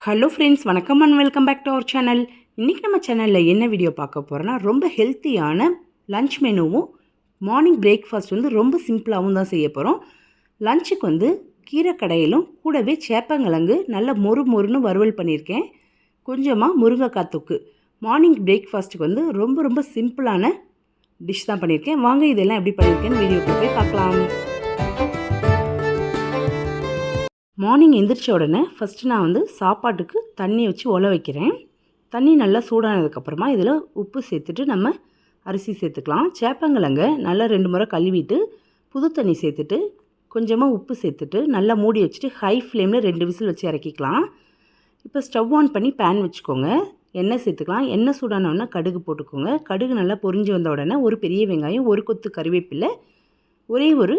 Hello friends, வணக்கம் and welcome back to our channel. இன்றைக்கி நம்ம சேனலில் என்ன வீடியோ பார்க்க போகிறோன்னா, ரொம்ப ஹெல்த்தியான லன்ச் மெனுவும் மார்னிங் பிரேக்ஃபாஸ்ட் ரொம்ப சிம்பிளாகவும் தான் செய்ய போகிறோம். லஞ்சுக்கு கீரை கடையிலும் கூடவே சேப்பங்கிழங்கு நல்ல மொறு மொறுன்னு வறுவல் பண்ணியிருக்கேன். கொஞ்சமாக முருங்கைக்காய் தொக்கு. மார்னிங் பிரேக்ஃபாஸ்ட்டுக்கு ரொம்ப சிம்பிளான டிஷ் தான் பண்ணியிருக்கேன். வாங்க இதெல்லாம் எப்படி பண்ணியிருக்கேன்னு வீடியோக்குள்ளே போய் பார்க்கலாம். மார்னிங் எந்திரிச்ச உடனே ஃபஸ்ட்டு நான் சாப்பாட்டுக்கு தண்ணி வச்சு ஒல வைக்கிறேன். தண்ணி நல்லா சூடானதுக்கப்புறமா இதில் உப்பு சேர்த்துட்டு நம்ம அரிசி சேர்த்துக்கலாம். சேப்பங்கிழங்க நல்லா 2 முறை கழுவிட்டு புது தண்ணி சேர்த்துட்டு கொஞ்சமாக உப்பு சேர்த்துட்டு நல்லா மூடி வச்சுட்டு ஹை ஃப்ளேமில் 2 விசில் வச்சு இறக்கிக்கலாம். இப்போ ஸ்டவ் ஆன் பண்ணி பேன் வச்சுக்கோங்க. எண்ணெய் சேர்த்துக்கலாம். எண்ணெய் சூடானோடனே கடுகு போட்டுக்கோங்க. கடுகு நல்லா பொரிஞ்சு வந்த உடனே ஒரு பெரிய வெங்காயம், ஒரு கொத்து கறிவேப்பிலை, ஒரே ஒரு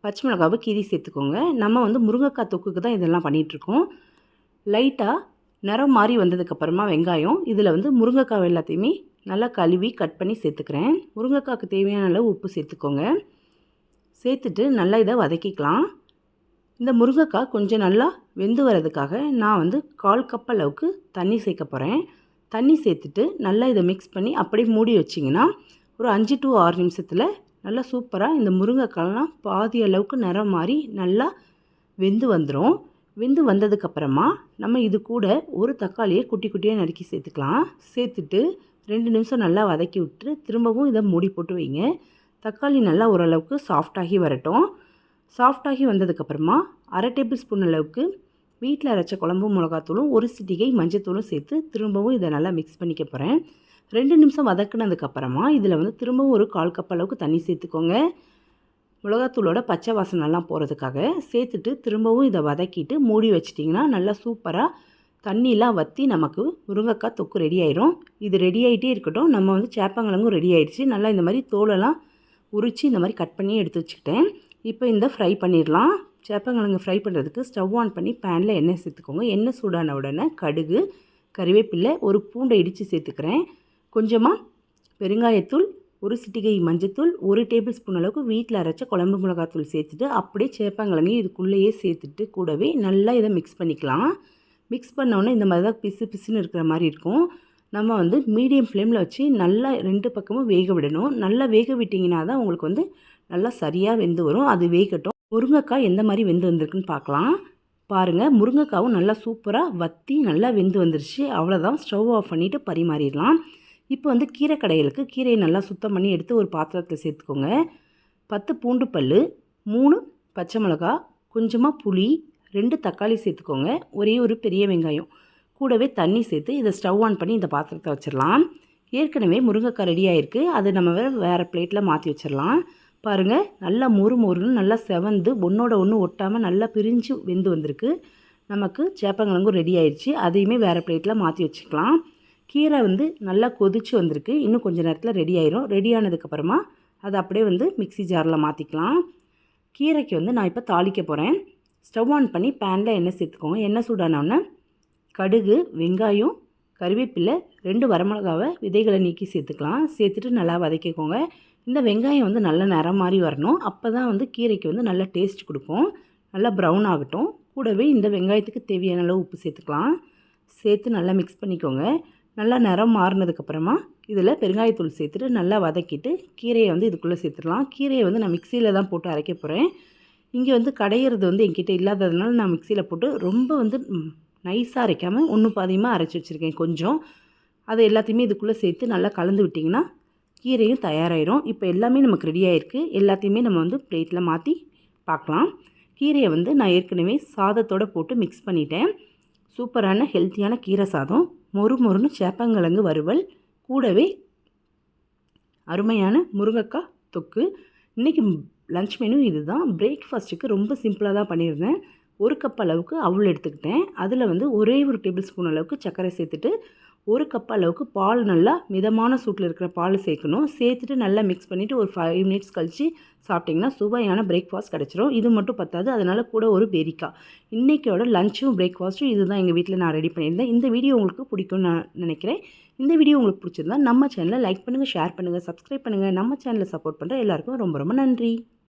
பச்சை மிளகாவை கீரி சேர்த்துக்கோங்க. நம்ம முருங்கைக்காய் தொக்குக்கு தான் இதெல்லாம் பண்ணிகிட்ருக்கோம். லைட்டாக நிறம் மாறி வந்ததுக்கப்புறமா வெங்காயம் இதில் முருங்கைக்காய் எல்லாத்தையுமே நல்லா கழுவி கட் பண்ணி சேர்த்துக்கிறேன். முருங்கைக்காய்க்கு தேவையான அளவு உப்பு சேர்த்துக்கோங்க. சேர்த்துட்டு நல்லா இதை வதக்கிக்கலாம். இந்த முருங்கைக்காய் கொஞ்சம் நல்லா வெந்து வரதுக்காக நான் 1/4 கப் அளவுக்கு தண்ணி சேர்க்க போகிறேன். தண்ணி சேர்த்துட்டு நல்லா இதை மிக்ஸ் பண்ணி அப்படியே மூடி வச்சிங்கன்னா ஒரு 5 to 6 நிமிஷத்தில் நல்லா சூப்பராக இந்த முருங்கைக்காய்லாம் பாதி அளவுக்கு நிறம் மாறி நல்லா வெந்து வந்துடும். வெந்து வந்ததுக்கப்புறமா நம்ம இது கூட ஒரு தக்காளியை குட்டி குட்டியாக நறுக்கி சேர்த்துக்கலாம். சேர்த்துட்டு 2 நிமிஷம் நல்லா வதக்கி விட்டு திரும்பவும் இதை மூடி போட்டு வைங்க. தக்காளி நல்லா ஓரளவுக்கு சாஃப்டாகி வரட்டும். சாஃப்டாகி வந்ததுக்கப்புறமா 1/2 டேபிள் ஸ்பூன் அளவுக்கு வீட்டில் அரைச்ச குழம்பு மிளகாத்தூளும் ஒரு சிட்டிகை மஞ்சத்தூளும் சேர்த்து திரும்பவும் இதை நல்லா மிக்ஸ் பண்ணிக்க போகிறேன். 2 நிமிஷம் வதக்குனதுக்கப்புறமா இதில் திரும்பவும் ஒரு 1/4 கப் அளவுக்கு தண்ணி சேர்த்துக்கோங்க. மிளகாத்தூளோட பச்சை வாசனைலாம் போகிறதுக்காக சேர்த்துட்டு திரும்பவும் இதை வதக்கிட்டு மூடி வச்சிட்டிங்கன்னா நல்லா சூப்பராக தண்ணிலாம் வற்றி நமக்கு முருங்கைக்காய் தொக்கு ரெடி ஆயிரும். இது ரெடி ஆகிட்டே இருக்கட்டும். நம்ம சேப்பங்கிழங்கும் ரெடி ஆகிடுச்சு. நல்லா இந்த மாதிரி தோலெல்லாம் உரித்து இந்த மாதிரி கட் பண்ணி எடுத்து வச்சுக்கிட்டேன். இப்போ இந்த ஃப்ரை பண்ணிடலாம். சேப்பங்கிழங்கு ஃப்ரை பண்ணுறதுக்கு ஸ்டவ் ஆன் பண்ணி பேனில் எண்ணெய் சேர்த்துக்கோங்க. எண்ணெய் சூடான உடனே கடுகு, கறிவேப்பிலை, ஒரு பூண்டை இடித்து சேர்த்துக்கிறேன். கொஞ்சமாக பெருங்காயத்தூள், ஒரு சிட்டிகை மஞ்சத்தூள், 1 டேபிள் ஸ்பூன் அளவுக்கு வீட்டில் அரைச்ச குழம்பு மிளகாத்தூள் சேர்த்துட்டு அப்படியே சேப்பங்கிழங்கையும் இதுக்குள்ளேயே சேர்த்துட்டு கூடவே நல்லா இதை மிக்ஸ் பண்ணிக்கலாம். மிக்ஸ் பண்ணோன்னே இந்த மாதிரி தான் பிசு பிசுன்னு இருக்கிற மாதிரி இருக்கும். நம்ம மீடியம் ஃப்ளேமில் வச்சு நல்லா 2 பக்கமும் வேக விடணும். நல்லா வேக விட்டிங்கன்னா தான் உங்களுக்கு நல்லா சரியாக வெந்து வரும். அது வேகட்டும். முருங்கைக்காய் எந்த மாதிரி வெந்து வந்திருக்குன்னு பார்க்கலாம். பாருங்கள், முருங்கைக்காவும் நல்லா சூப்பராக வற்றி நல்லா வெந்து வந்துருச்சு. அவ்வளோதான். ஸ்டவ் ஆஃப் பண்ணிவிட்டு பரிமாறிடலாம். இப்போ கீரை கடைகளுக்கு கீரையை நல்லா சுத்தம் பண்ணி எடுத்து ஒரு பாத்திரத்தில் சேர்த்துக்கோங்க. 10 பூண்டு பல், 3 பச்சை மிளகா, கொஞ்சமாக புளி, 2 தக்காளி சேர்த்துக்கோங்க. ஒரே ஒரு பெரிய வெங்காயம், கூடவே தண்ணி சேர்த்து இதை ஸ்டவ் ஆன் பண்ணி இந்த பாத்திரத்தை வச்சிடலாம். ஏற்கனவே முருங்கைக்காய் ரெடி ஆகிருக்கு. அதை நம்ம வேறு பிளேட்டில் மாற்றி வச்சிடலாம். பாருங்கள், நல்லா மொறுன்னு நல்லா செவந்து ஒன்றோட ஒன்று ஒட்டாமல் நல்லா பிரிஞ்சு வெந்து வந்திருக்கு. நமக்கு சேப்பங்கிழங்கும் ரெடி ஆயிடுச்சு. அதையுமே வேறு பிளேட்டில் மாற்றி வச்சுக்கலாம். கீரை நல்லா கொதிச்சு வந்திருக்கு. இன்னும் கொஞ்சம் நேரத்தில் ரெடி ஆயிரும். ரெடி ஆனதுக்கப்புறமா அதை அப்படியே மிக்ஸி ஜாரில் மாற்றிக்கலாம். கீரைக்கு நான் இப்போ தாளிக்க போகிறேன். ஸ்டவ் ஆன் பண்ணி பேனில் எண்ணெய் சேர்த்துக்கோங்க. எண்ணெய் சூடானோடனே கடுகு, வெங்காயம், கறிவேப்பிலை, 2 வரமிளகாவை விதைகளை நீக்கி சேர்த்துக்கலாம். சேர்த்துட்டு நல்லா வதக்கிக்கோங்க. இந்த வெங்காயம் நல்ல நிறம் மாதிரி வரணும். அப்போ தான் கீரைக்கு நல்ல டேஸ்ட் கொடுக்கும். நல்லா ப்ரௌன் ஆகட்டும். கூடவே இந்த வெங்காயத்துக்கு தேவையான அளவு உப்பு சேர்த்துக்கலாம். சேர்த்து நல்லா மிக்ஸ் பண்ணிக்கோங்க. நல்லா நிறம் மாறினதுக்கப்புறமா இதில் பெருங்காயத்தூள் சேர்த்துட்டு நல்லா வதக்கிட்டு கீரையை இதுக்குள்ளே சேர்த்துடலாம். கீரையை நான் மிக்சியில் தான் போட்டு அரைக்க போகிறேன். இங்கே கடையிறது என்கிட்ட இல்லாததுனால நான் மிக்சியில் போட்டு ரொம்ப நைஸாக அரைக்காமல் ஒன்று பாதியமாக அரைச்சி வச்சுருக்கேன். கொஞ்சம் அதை எல்லாத்தையுமே இதுக்குள்ளே சேர்த்து நல்லா கலந்து விட்டிங்கன்னா கீரையும் தயாராகிடும். இப்போ எல்லாமே நமக்கு ரெடி ஆகிருக்கு. எல்லாத்தையுமே நம்ம பிளேட்டில் மாற்றி பார்க்கலாம். கீரையை நான் ஏற்கனவே சாதத்தோடு போட்டு மிக்ஸ் பண்ணிட்டேன். சூப்பரான ஹெல்த்தியான கீரை சாதம், மொறுன்னு சேப்பங்கிழங்கு வறுவல், கூடவே அருமையான முருங்கைக்காய் தொக்கு. இன்றைக்கி லன்ச் மெனு இது தான். பிரேக்ஃபாஸ்ட்டுக்கு ரொம்ப சிம்பிளாக தான் பண்ணியிருந்தேன். 1 கப் அளவுக்கு அவல் எடுத்துக்கிட்டேன். அதில் ஒரே ஒரு டேபிள் ஸ்பூன் அளவுக்கு சர்க்கரை சேர்த்துட்டு 1 கப் அளவுக்கு பால், நல்லா மிதமான சூட்டில் இருக்கிற பால் சேர்க்கணும். சேர்த்துட்டு நல்லா மிக்ஸ் பண்ணிவிட்டு ஒரு 5 மினிட்ஸ் கழித்து சாப்பிட்டிங்கன்னா சுவையான பிரேக்ஃபாஸ்ட் கிடச்சிரும். இது மட்டும் பத்தாது, அதனால் கூட ஒரு பேரிக்காய். இன்றைக்கோட லஞ்சும் பிரேக்ஃபாஸ்ட்டும் இது தான் எங்கள் வீட்டில் நான் ரெடி பண்ணியிருந்தேன். இந்த வீடியோ உங்களுக்கு பிடிக்கும்னு நான் நினைக்கிறேன். இந்த வீடியோ உங்களுக்கு பிடிச்சிருந்தா நம்ம சேனலை லைக் பண்ணுங்கள், ஷேர் பண்ணுங்கள், சப்ஸ்கிரைப் பண்ணுங்கள். நம்ம சேனலை சப்போர்ட் பண்ணுற எல்லாருக்கும் ரொம்ப நன்றி.